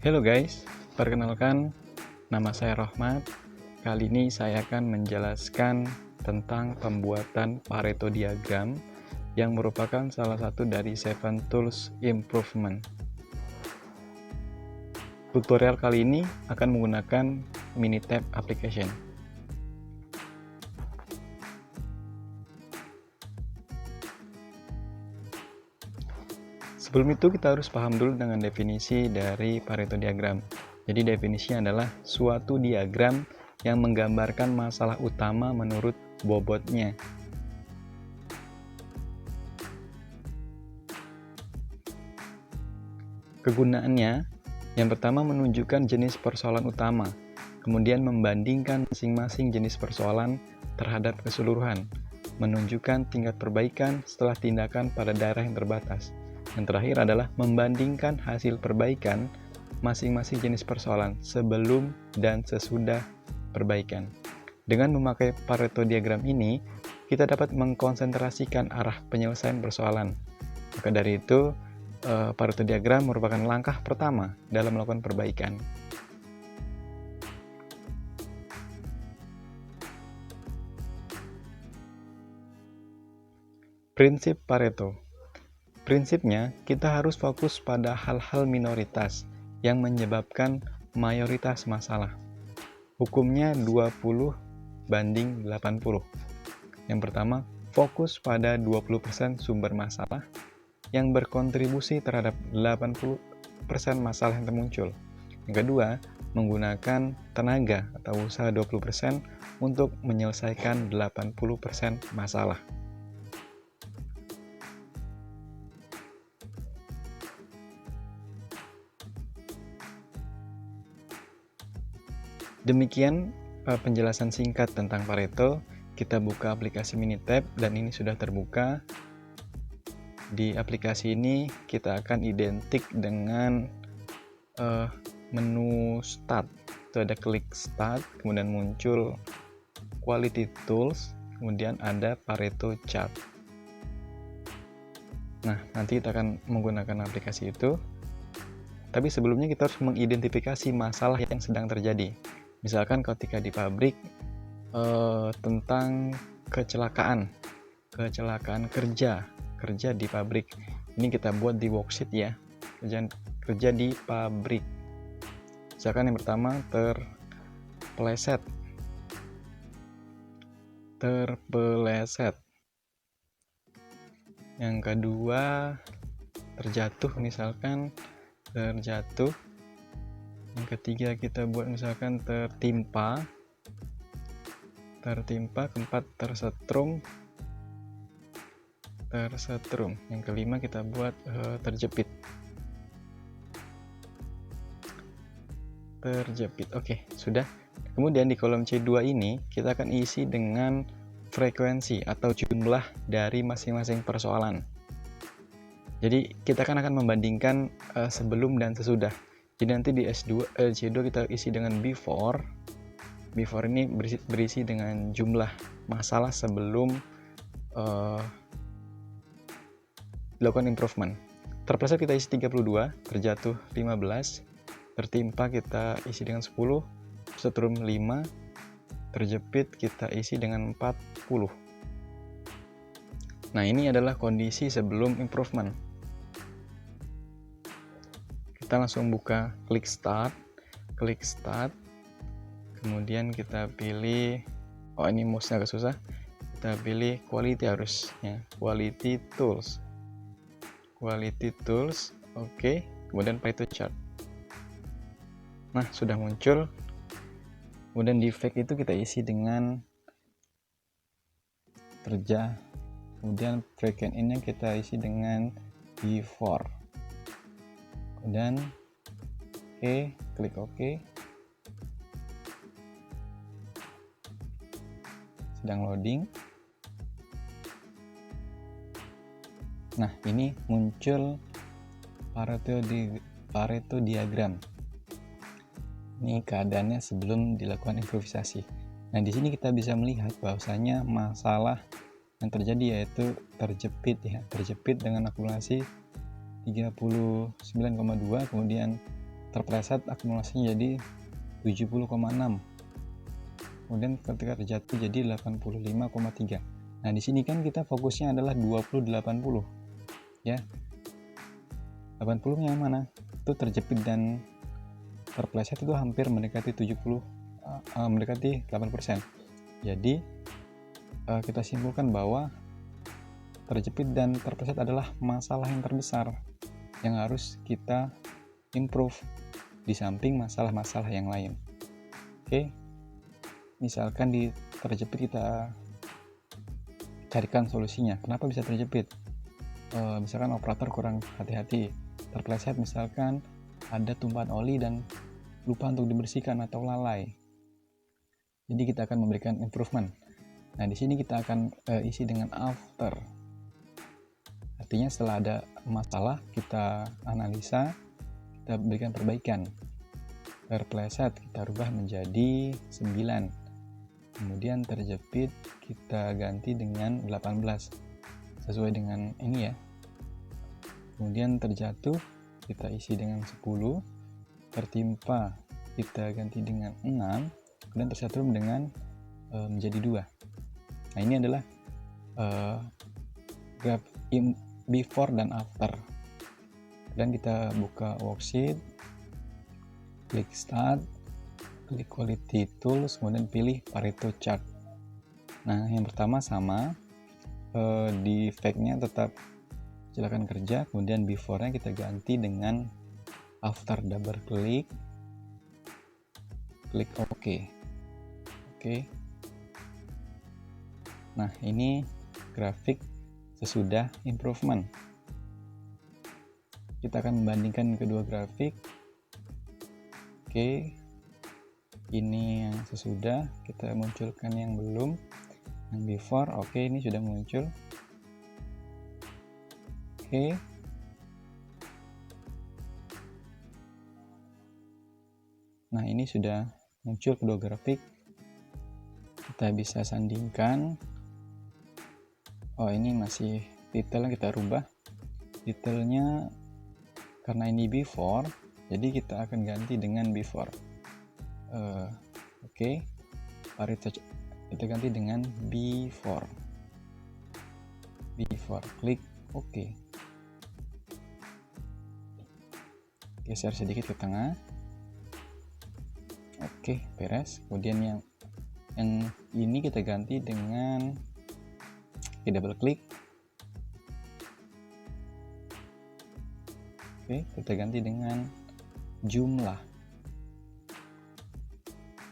Halo guys, perkenalkan nama saya Rohmat. Kali ini saya akan menjelaskan tentang pembuatan Pareto Diagram yang merupakan salah satu dari 7 Tools Improvement. Tutorial kali ini akan menggunakan Minitab application. Sebelum itu kita harus paham dulu dengan definisi dari Pareto Diagram. Jadi definisinya adalah suatu diagram yang menggambarkan masalah utama menurut bobotnya. Kegunaannya, yang pertama menunjukkan jenis persoalan utama, kemudian membandingkan masing-masing jenis persoalan terhadap keseluruhan, menunjukkan tingkat perbaikan setelah tindakan pada daerah yang terbatas. Yang terakhir adalah membandingkan hasil perbaikan masing-masing jenis persoalan sebelum dan sesudah perbaikan. Dengan memakai Pareto Diagram ini, kita dapat mengkonsentrasikan arah penyelesaian persoalan. Maka dari itu, Pareto Diagram merupakan langkah pertama dalam melakukan perbaikan. Prinsip Pareto. Prinsipnya, kita harus fokus pada hal-hal minoritas yang menyebabkan mayoritas masalah. Hukumnya 20/80. Yang pertama, fokus pada 20% sumber masalah yang berkontribusi terhadap 80% masalah yang termuncul. Yang kedua, menggunakan tenaga atau usaha 20% untuk menyelesaikan 80% masalah. Demikian penjelasan singkat tentang Pareto. Kita buka aplikasi Minitab dan ini sudah terbuka. Di aplikasi ini kita akan identik dengan menu Start. Itu ada klik Start, kemudian muncul Quality Tools, kemudian ada Pareto Chart. Nah, nanti kita akan menggunakan aplikasi itu. Tapi sebelumnya kita harus mengidentifikasi masalah yang sedang terjadi. Misalkan ketika di pabrik tentang kecelakaan kerja di pabrik. Ini kita buat di worksheet ya, kerja di pabrik. Misalkan yang pertama terpeleset. Yang kedua terjatuh, misalkan terjatuh. Yang ketiga kita buat misalkan tertimpa. Keempat tersetrum. Yang kelima kita buat terjepit. Oke, sudah. Kemudian di kolom C2 ini kita akan isi dengan frekuensi atau jumlah dari masing-masing persoalan. Jadi kita akan membandingkan sebelum dan sesudah. Jadi nanti di C2 kita isi dengan before. Before ini berisi dengan jumlah masalah sebelum dilakukan improvement. Terpeleset kita isi 32, terjatuh 15, tertimpa kita isi dengan 10, setrum 5, terjepit kita isi dengan 40. Nah, ini adalah kondisi sebelum improvement. Kita langsung buka klik start, kemudian kita pilih, ini mouse-nya agak susah, kita pilih quality harusnya, quality tools, oke, kemudian Pareto chart. Nah, sudah muncul. Kemudian di fact itu kita isi dengan kerja, kemudian frequent in-nya kita isi dengan before, kemudian klik OK. Sedang loading. Nah, ini muncul Pareto Diagram. Ini keadaannya sebelum dilakukan improvisasi. Nah, di sini kita bisa melihat bahwasanya masalah yang terjadi yaitu terjepit ya, terjepit dengan akumulasi 39,2, kemudian terpleset akumulasinya jadi 70,6. Kemudian ketika terjatuh jadi 85,3. Nah, di sini kan kita fokusnya adalah 20-80 ya. 80-nya mana? Itu terjepit dan terpleset itu hampir mendekati 8%. Jadi kita simpulkan bahwa terjepit dan terpleset adalah masalah yang terbesar yang harus kita improve di samping masalah-masalah yang lain. Oke. Misalkan di terjepit kita carikan solusinya. Kenapa bisa terjepit? Misalkan operator kurang hati-hati. Terpleset misalkan ada tumpahan oli dan lupa untuk dibersihkan atau lalai. Jadi kita akan memberikan improvement. Nah, di sini kita akan isi dengan after. Artinya setelah ada masalah kita analisa, kita berikan perbaikan. Terpleset kita rubah menjadi 9. Kemudian terjepit kita ganti dengan 18 sesuai dengan ini ya. Kemudian terjatuh kita isi dengan 10, tertimpa kita ganti dengan 6, kemudian tersetrum dengan menjadi 2. Nah, ini adalah graf before dan after. Dan kita buka worksheet, klik start, klik quality tools, kemudian pilih Pareto chart. Nah, yang pertama sama, di fact-nya tetap silakan kerja, kemudian before-nya kita ganti dengan after, double klik, klik OK. Oke. Nah, ini grafik sesudah improvement. Kita akan membandingkan kedua grafik. Oke. Ini yang sesudah, kita munculkan yang belum, yang before. Oke, ini sudah muncul. Oke. Nah, ini sudah muncul kedua grafik. Kita bisa sandingkan. Oh, ini masih detailnya kita rubah. Detailnya karena ini before, jadi kita akan ganti dengan before. Oke. Pareto kita ganti dengan before. Klik OK. Geser sedikit ke tengah. Oke, beres. Kemudian yang ini kita ganti dengan double klik. Oke, kita ganti dengan jumlah.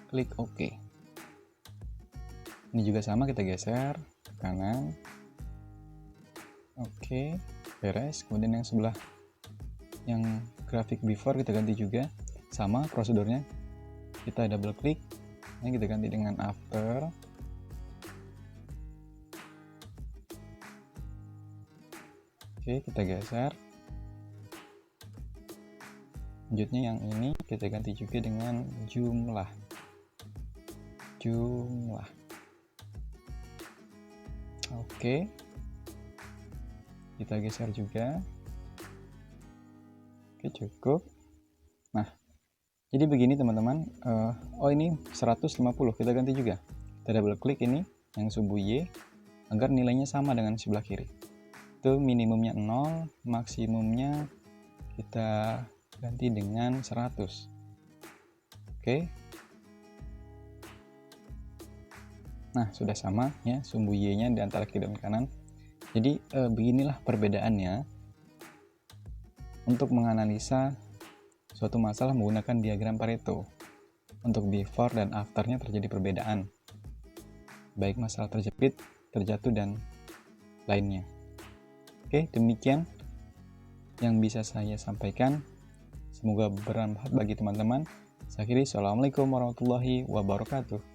Klik OK. Ini juga sama, kita geser ke kanan. Oke, beres. Kemudian yang sebelah yang grafik before kita ganti juga, sama prosedurnya. Kita double klik. Ini kita ganti dengan after. Oke, kita geser. Selanjutnya yang ini kita ganti juga dengan jumlah. Oke, kita geser juga. Oke, cukup. Nah, jadi begini teman-teman. Oh, ini 150 kita ganti juga. Kita double klik ini yang sumbu Y agar nilainya sama dengan sebelah kiri. Itu minimumnya 0, maksimumnya kita ganti dengan 100. Oke. Nah, sudah sama ya sumbu Y-nya di antara kiri dan kanan. Jadi beginilah perbedaannya untuk menganalisa suatu masalah menggunakan diagram Pareto. Untuk before dan after-nya terjadi perbedaan. Baik masalah terjepit, terjatuh, dan lainnya. Oke, demikian yang bisa saya sampaikan. Semoga bermanfaat bagi teman-teman. Saya akhiri, Assalamualaikum warahmatullahi wabarakatuh.